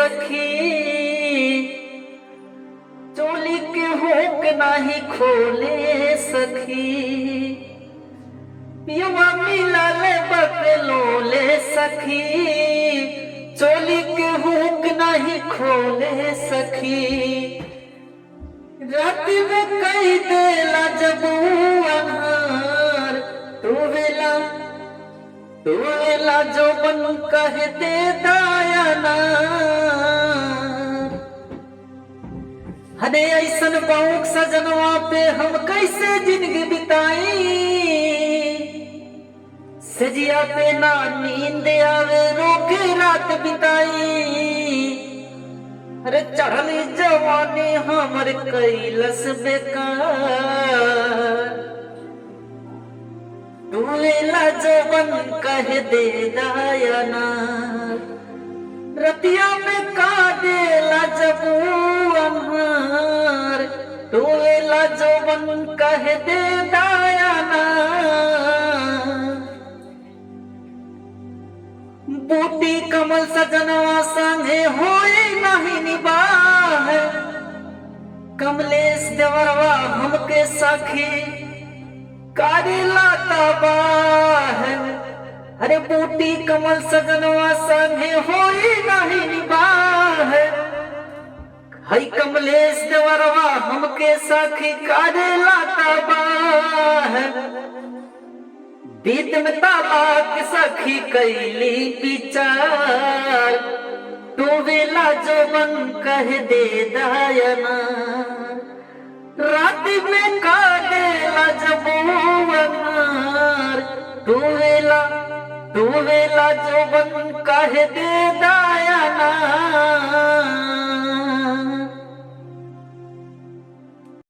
सखी चोली के हुक नाही खोले सखी युवा मिलल बकलोले सखी चोली के हुक नहीं खोले सखी रात में कई देला जब अनहार तू वेला जो बन कह दे दायना हने ऐसन बाउक सजनवा पे हम कैसे जिंदगी बिताई सजिया पे ना नींद आवे रोके रात बिताई अरे चढ़ली जवानी हमर कैलस बेकार तू वेला जवन कह दे दायना रतिया में का देला जब अन्हार तू वेला जवन कह दे दायना बूटी कमल सजनवा संगे होए नहीं निबाह कमलेश देवरवा हमके सखी कारी लाता बाह अरे बूटी कमल सजनवा संगे होए नहीं निबाह हई कमलेश देवरवा हमके सखी कारी लाता बाह बीत में तालाक सखी कैली विचार तू वेला जोबन कह दे दायना रात में का देला जब अनार तू वेला जोबन कह दे दायना।